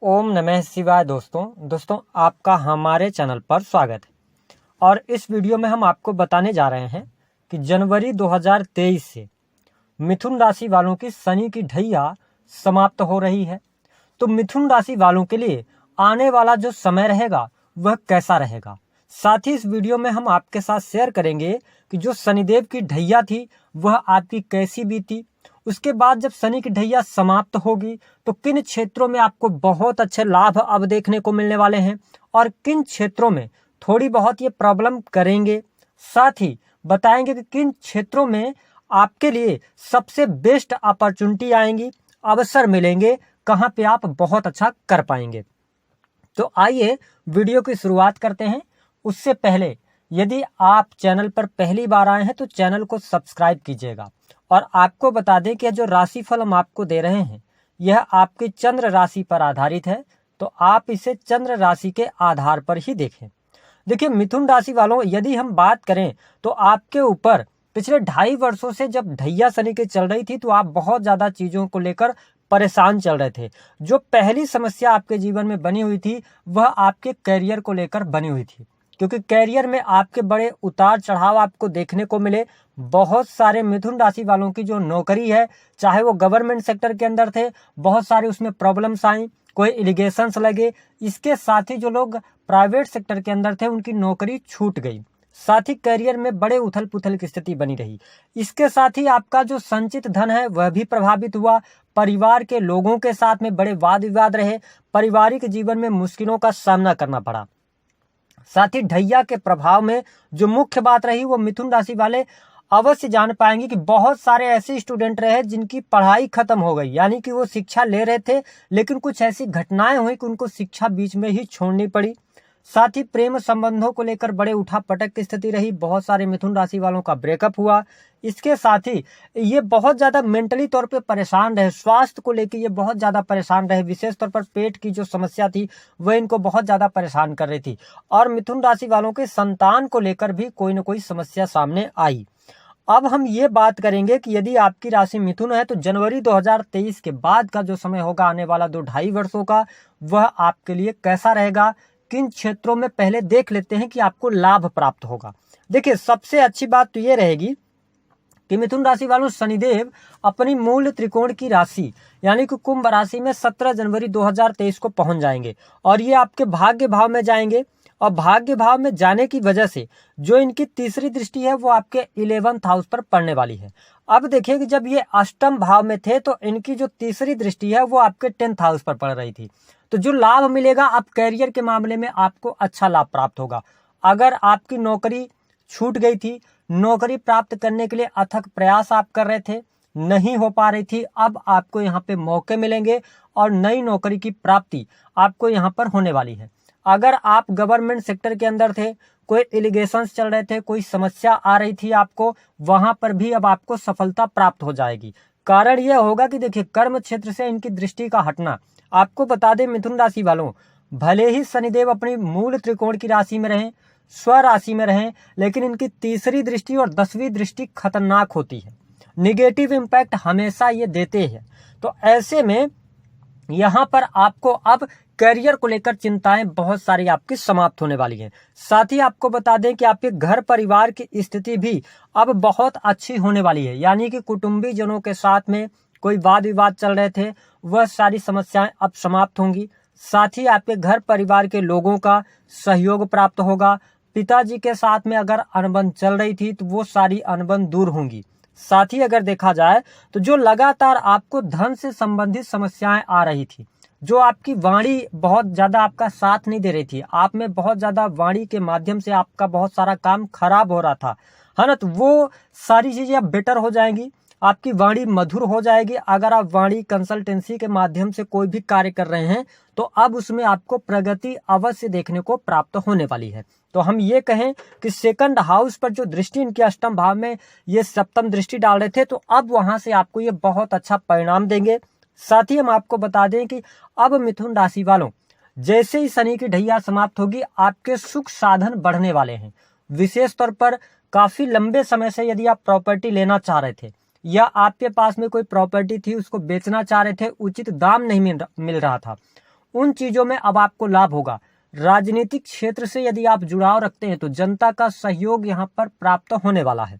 ओम नमः शिवाय। दोस्तों आपका हमारे चैनल पर स्वागत है। और इस वीडियो में हम आपको बताने जा रहे हैं कि जनवरी 2023 से मिथुन राशि वालों की शनि की ढैया समाप्त हो रही है। तो मिथुन राशि वालों के लिए आने वाला जो समय रहेगा वह कैसा रहेगा, साथ ही इस वीडियो में हम आपके साथ शेयर करेंगे कि जो शनिदेव की ढैया थी वह आपकी कैसी बीती। उसके बाद जब शनि की ढैया समाप्त होगी तो किन क्षेत्रों में आपको बहुत अच्छे लाभ अब देखने को मिलने वाले हैं और किन क्षेत्रों में थोड़ी बहुत ये प्रॉब्लम करेंगे। साथ ही बताएंगे कि किन क्षेत्रों में आपके लिए सबसे बेस्ट अपॉर्चुनिटी आएंगी, अवसर मिलेंगे, कहां पे आप बहुत अच्छा कर पाएंगे। तो आइए वीडियो की शुरुआत करते हैं। उससे पहले यदि आप चैनल पर पहली बार आए हैं तो चैनल को सब्सक्राइब कीजिएगा। और आपको बता दें कि जो राशिफल हम आपको दे रहे हैं यह आपकी चंद्र राशि पर आधारित है, तो आप इसे चंद्र राशि के आधार पर ही देखें। देखिए मिथुन राशि वालों, यदि हम बात करें तो आपके ऊपर पिछले 2.5 वर्षों से जब ढैया शनि की चल रही थी तो आप बहुत ज्यादा चीजों को लेकर परेशान चल रहे थे। जो पहली समस्या आपके जीवन में बनी हुई थी वह आपके करियर को लेकर बनी हुई थी, क्योंकि करियर में आपके बड़े उतार चढ़ाव आपको देखने को मिले। बहुत सारे मिथुन राशि वालों की जो नौकरी है, चाहे वो गवर्नमेंट सेक्टर के अंदर थे, बहुत सारे उसमें प्रॉब्लम्स आई, कोई एलिगेशंस लगे। इसके साथ ही जो लोग प्राइवेट सेक्टर के अंदर थे उनकी नौकरी छूट गई। साथ ही करियर में बड़े उथल पुथल की स्थिति बनी रही। इसके साथ ही आपका जो संचित धन है वह भी प्रभावित हुआ। परिवार के लोगों के साथ में बड़े वाद विवाद रहे, पारिवारिक जीवन में मुश्किलों का सामना करना पड़ा। साथ ही ढैया के प्रभाव में जो मुख्य बात रही वो मिथुन राशि वाले अवश्य जान पाएंगे कि बहुत सारे ऐसे स्टूडेंट रहे जिनकी पढ़ाई खत्म हो गई, यानी कि वो शिक्षा ले रहे थे लेकिन कुछ ऐसी घटनाएं हुई कि उनको शिक्षा बीच में ही छोड़नी पड़ी। साथ ही प्रेम संबंधों को लेकर बड़े उठापटक की स्थिति रही, बहुत सारे मिथुन राशि वालों का ब्रेकअप हुआ। इसके साथ ही ये बहुत ज्यादा मेंटली तौर पे परेशान रहे, स्वास्थ्य को लेकर ये बहुत ज्यादा परेशान रहे। विशेष तौर पर पेट की जो समस्या थी वह इनको बहुत ज्यादा परेशान कर रही थी। और मिथुन राशि वालों के संतान को लेकर भी कोई ना कोई समस्या सामने आई। अब हम ये बात करेंगे कि यदि आपकी राशि मिथुन है तो जनवरी 2023 के बाद का जो समय होगा आने वाला 2-2.5 वर्षों का, वह आपके लिए कैसा रहेगा, किन क्षेत्रों में, पहले देख लेते हैं कि आपको लाभ प्राप्त होगा। देखिए सबसे अच्छी बात तो ये रहेगी कि मिथुन राशि वालों शनिदेव अपनी मूल त्रिकोण की राशि यानी कि कुंभ राशि में 17 जनवरी 2023 को पहुंच जाएंगे और ये आपके भाग्य भाव में जाएंगे। और भाग्य भाव में जाने की वजह से जो इनकी तीसरी दृष्टि है वो आपके 11th हाउस पर पड़ने वाली है। अब देखिए कि जब ये अष्टम भाव में थे तो इनकी जो तीसरी दृष्टि है वो आपके 10th हाउस पर पड़ रही थी। तो जो लाभ मिलेगा आप करियर के मामले में आपको अच्छा लाभ प्राप्त होगा। अगर आपकी नौकरी छूट गई थी, नौकरी प्राप्त करने के लिए अथक प्रयास आप कर रहे थे, नहीं हो पा रही थी, अब आपको यहाँ पे मौके मिलेंगे और नई नौकरी की प्राप्ति आपको यहाँ पर होने वाली है। अगर आप गवर्नमेंट सेक्टर के अंदर थे, कोई एलिगेशंस चल रहे थे, कोई समस्या आ रही थी आपको, वहां पर भी अब आपको सफलता प्राप्त हो जाएगी। कारण यह होगा कि देखिए कर्म क्षेत्र से इनकी दृष्टि का हटना, आपको बता दें मिथुन राशि वालों, भले ही शनिदेव अपनी मूल त्रिकोण की राशि में रहें, स्व राशि में रहें, लेकिन इनकी तीसरी दृष्टि और 10वीं दृष्टि खतरनाक होती है, निगेटिव इंपैक्ट हमेशा ये देते हैं। तो ऐसे में यहां पर आपको अब करियर को लेकर चिंताएं बहुत सारी आपकी समाप्त होने वाली हैं। साथ ही आपको बता दें कि आपके घर परिवार की स्थिति भी अब बहुत अच्छी होने वाली है, यानी कि कुटुंबी जनों के साथ में कोई वाद विवाद चल रहे थे वह सारी समस्याएं अब समाप्त होंगी। साथ ही आपके घर परिवार के लोगों का सहयोग प्राप्त होगा। पिताजी के साथ में अगर अनबन चल रही थी तो वो सारी अनबन दूर होंगी। साथ ही अगर देखा जाए तो जो लगातार आपको धन से संबंधित समस्याएं आ रही थी, जो आपकी वाणी बहुत ज्यादा आपका साथ नहीं दे रही थी, आप में बहुत ज्यादा वाणी के माध्यम से आपका बहुत सारा काम खराब हो रहा था, है ना, तो वो सारी चीजें अब बेटर हो जाएंगी, आपकी वाणी मधुर हो जाएगी। अगर आप वाणी कंसल्टेंसी के माध्यम से कोई भी कार्य कर रहे हैं तो अब उसमें आपको प्रगति अवश्य देखने को प्राप्त होने वाली है। तो हम ये कहें कि सेकंड हाउस पर जो दृष्टि इनके अष्टम भाव में ये सप्तम दृष्टि डाल रहे थे, तो अब वहां से आपको ये बहुत अच्छा परिणाम देंगे। साथ ही हम आपको बता दें कि अब मिथुन राशि वालों जैसे ही शनि की ढैया समाप्त होगी आपके सुख साधन बढ़ने वाले हैं। विशेष तौर पर काफी लंबे समय से यदि आप प्रॉपर्टी लेना चाह रहे थे या आपके पास में कोई प्रॉपर्टी थी उसको बेचना चाह रहे थे, उचित दाम नहीं मिल रहा था, उन चीजों में अब आपको लाभ होगा। राजनीतिक क्षेत्र से यदि आप जुड़ाव रखते हैं तो जनता का सहयोग यहाँ पर प्राप्त होने वाला है।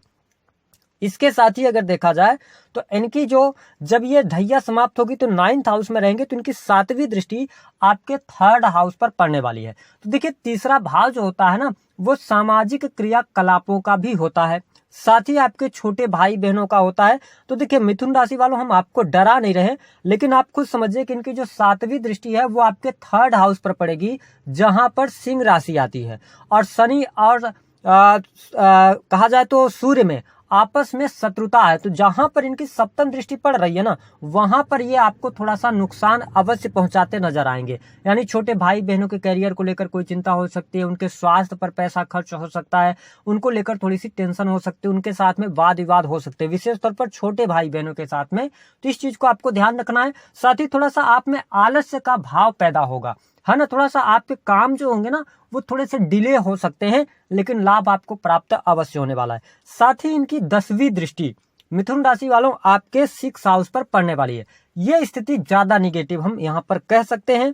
इसके साथ ही अगर देखा जाए तो इनकी जो जब ये ढैया समाप्त होगी तो 9th हाउस में रहेंगे तो इनकी 7वीं दृष्टि आपके 3rd हाउस पर पड़ने वाली है। तो देखिए तीसरा भाव जो होता है ना वो सामाजिक क्रियाकलापों का भी होता है, साथ ही आपके छोटे भाई बहनों का होता है। तो देखिए मिथुन राशि वालों हम आपको डरा नहीं रहे, लेकिन आप खुद समझिए कि इनकी जो 7वीं दृष्टि है वो आपके 3rd हाउस पर पड़ेगी जहां पर सिंह राशि आती है। और शनि और कहा जाए तो सूर्य में आपस में शत्रुता है, तो जहां पर इनकी 7वीं दृष्टि पड़ रही है ना वहां पर ये आपको थोड़ा सा नुकसान अवश्य पहुंचाते नजर आएंगे। यानी छोटे भाई बहनों के करियर को लेकर कोई चिंता हो सकती है, उनके स्वास्थ्य पर पैसा खर्च हो सकता है, उनको लेकर थोड़ी सी टेंशन हो सकती है, उनके साथ में वाद विवाद हो सकते हैं, विशेष तौर पर छोटे भाई बहनों के साथ में। तो इस चीज को आपको ध्यान रखना है। साथ ही थोड़ा सा आप में आलस्य का भाव पैदा होगा, है ना, थोड़ा सा आपके काम जो होंगे ना वो थोड़े से डिले हो सकते हैं, लेकिन लाभ आपको प्राप्त अवश्य होने वाला है। साथ ही इनकी 10वीं दृष्टि मिथुन राशि वालों आपके 6th हाउस पर पड़ने वाली है। यह स्थिति ज्यादा निगेटिव हम यहां पर कह सकते हैं।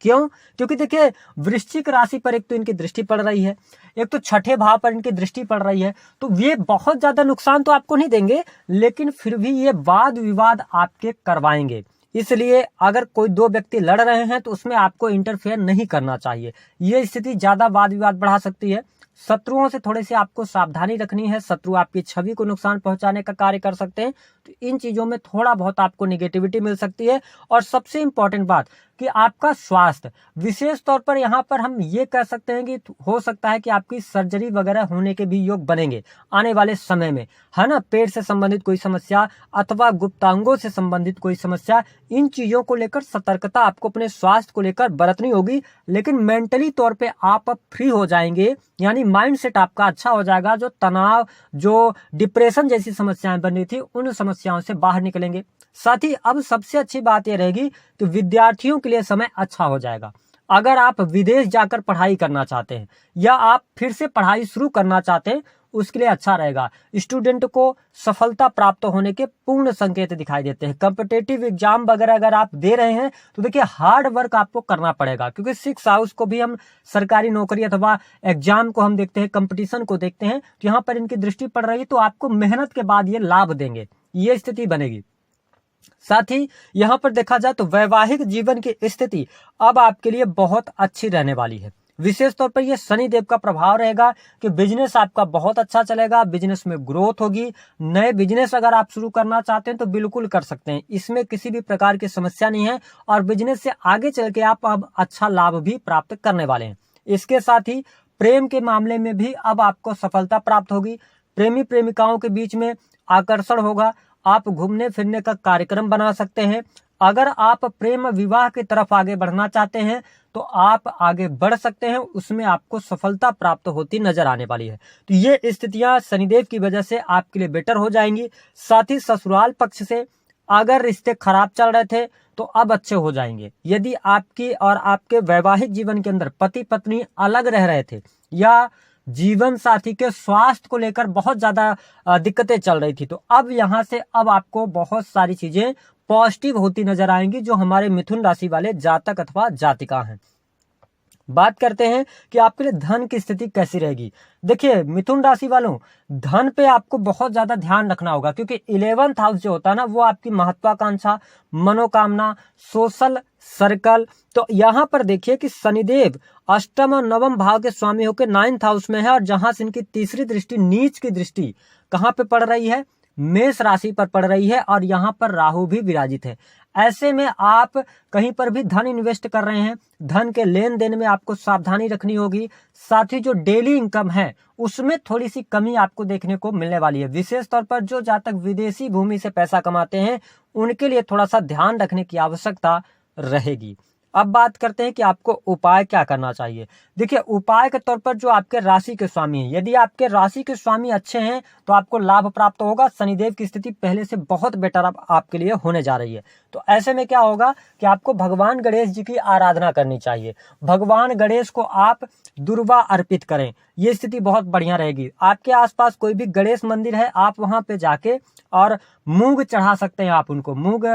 क्यों? क्योंकि देखिए वृश्चिक राशि पर एक तो इनकी दृष्टि पड़ रही है, एक तो 6ठे भाव पर इनकी दृष्टि पड़ रही है, तो ये बहुत ज्यादा नुकसान तो आपको नहीं देंगे, लेकिन फिर भी ये वाद विवाद आपके करवाएंगे। इसलिए अगर कोई दो व्यक्ति लड़ रहे हैं तो उसमें आपको इंटरफेयर नहीं करना चाहिए। ये स्थिति ज्यादा वाद विवाद बढ़ा सकती है। शत्रुओं से थोड़े से आपको सावधानी रखनी है, शत्रु आपकी छवि को नुकसान पहुंचाने का कार्य कर सकते हैं, तो इन चीजों में थोड़ा बहुत आपको निगेटिविटी मिल सकती है। और सबसे इंपॉर्टेंट बात कि आपका स्वास्थ्य, विशेष तौर पर यहाँ पर हम ये कह सकते हैं कि हो सकता है कि आपकी सर्जरी वगैरह होने के भी योग बनेंगे आने वाले समय में, है ना। पेट से संबंधित कोई समस्या अथवा गुप्तांगों से संबंधित कोई समस्या, इन चीजों को लेकर सतर्कता आपको अपने स्वास्थ्य को लेकर बरतनी होगी। लेकिन मेंटली तौर पे आप अब फ्री हो जाएंगे, यानी माइंड सेट आपका अच्छा हो जाएगा। जो तनाव, जो डिप्रेशन जैसी समस्याएं बन रही थी, उन समस्याओं से बाहर निकलेंगे। साथ ही अब सबसे अच्छी बात यह रहेगी कि विद्यार्थियों के लिए समय अच्छा हो जाएगा। अगर आप विदेश जाकर पढ़ाई करना चाहते हैं या आप फिर से पढ़ाई शुरू करना चाहते हैं, उसके लिए अच्छा रहेगा। स्टूडेंट को सफलता प्राप्त होने के पूर्ण संकेत दिखाई देते हैं। कॉम्पिटिटिव एग्जाम वगैरह अगर आप दे रहे हैं तो देखिए हार्ड वर्क आपको करना पड़ेगा, क्योंकि 6th हाउस को भी हम सरकारी नौकरी अथवा एग्जाम को हम देखते हैं, कंपटीशन को देखते हैं। तो यहाँ पर इनकी दृष्टि पड़ रही है तो आपको मेहनत के बाद ये लाभ देंगे, ये स्थिति बनेगी। साथ ही यहां पर देखा जाए तो वैवाहिक जीवन की स्थिति अब आपके लिए बहुत अच्छी रहने वाली है। विशेष तौर पर यह शनिदेव का प्रभाव रहेगा कि बिजनेस आपका बहुत अच्छा चलेगा, बिजनेस में ग्रोथ होगी। नए बिजनेस अगर आप शुरू करना चाहते हैं तो बिल्कुल कर सकते हैं, इसमें किसी भी प्रकार की समस्या नहीं है। और बिजनेस से आगे चल के आप अब अच्छा लाभ भी प्राप्त करने वाले हैं। इसके साथ ही प्रेम के मामले में भी अब आपको सफलता प्राप्त होगी। प्रेमी प्रेमिकाओं के बीच में आकर्षण होगा, आप घूमने फिरने का कार्यक्रम बना सकते हैं। अगर आप प्रेम विवाह की तरफ आगे बढ़ना चाहते हैं तो आप आगे बढ़ सकते हैं, उसमें आपको सफलता प्राप्त होती नजर आने वाली है। तो ये स्थितियां शनिदेव की वजह से आपके लिए बेटर हो जाएंगी। साथ ही ससुराल पक्ष से अगर रिश्ते खराब चल रहे थे तो अब अच्छे हो जाएंगे। यदि आपकी और आपके वैवाहिक जीवन के अंदर पति पत्नी अलग रह रहे थे या जीवन साथी के स्वास्थ्य को लेकर बहुत ज्यादा दिक्कतें चल रही थी, तो अब यहां से अब आपको बहुत सारी चीजें पॉजिटिव होती नजर आएंगी, जो हमारे मिथुन राशि वाले जातक अथवा जातिका हैं। बात करते हैं कि आपके लिए धन की स्थिति कैसी रहेगी। देखिए मिथुन राशि वालों, धन पे आपको बहुत ज्यादा ध्यान रखना होगा, क्योंकि 11th हाउस जो होता है ना वो आपकी महत्वाकांक्षा, मनोकामना, सोशल सर्कल। तो यहाँ पर देखिए कि शनिदेव अष्टम और नवम भाव के स्वामी होकर 9th हाउस में है, और जहां से इनकी तीसरी दृष्टि, नीच की दृष्टि कहां पे पड़ रही है, मेष राशि पर पड़ रही है, और यहाँ पर राहु भी विराजित है। ऐसे में आप कहीं पर भी धन इन्वेस्ट कर रहे हैं, धन के लेन देन में आपको सावधानी रखनी होगी। साथ ही जो डेली इनकम है उसमें थोड़ी सी कमी आपको देखने को मिलने वाली है। विशेष तौर पर जो जातक विदेशी भूमि से पैसा कमाते हैं उनके लिए थोड़ा सा ध्यान रखने की आवश्यकता रहेगी। अब बात करते हैं कि आपको उपाय क्या करना चाहिए। देखिए उपाय के तौर पर जो आपके राशि के स्वामी हैं, यदि आपके राशि के स्वामी अच्छे हैं तो आपको लाभ प्राप्त होगा। शनिदेव की स्थिति पहले से बहुत बेटर अब आपके लिए होने जा रही है। तो ऐसे में क्या होगा कि आपको भगवान गणेश जी की आराधना करनी चाहिए। भगवान गणेश को आप दुर्वा अर्पित करें, ये स्थिति बहुत बढ़िया रहेगी। आपके आसपास कोई भी गणेश मंदिर है, आप वहां पे जाके और मूंग चढ़ा सकते हैं। आप उनको मूंग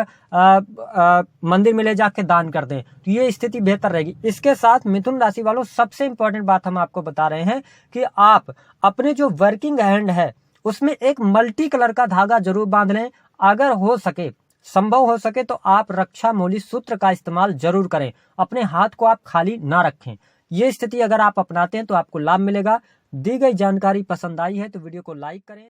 मंदिर में ले जाके दान कर दें, तो ये स्थिति बेहतर रहेगी। इसके साथ मिथुन राशि वालों, सबसे इंपॉर्टेंट बात हम आपको बता रहे हैं कि आप अपने जो वर्किंग हैंड है उसमें एक मल्टी कलर का धागा जरूर बांध लें। अगर हो सके, संभव हो सके तो आप रक्षा मूली सूत्र का इस्तेमाल जरूर करें। अपने हाथ को आप खाली ना रखें। ये स्थिति अगर आप अपनाते हैं तो आपको लाभ मिलेगा। दी गई जानकारी पसंद आई है तो वीडियो को लाइक करें।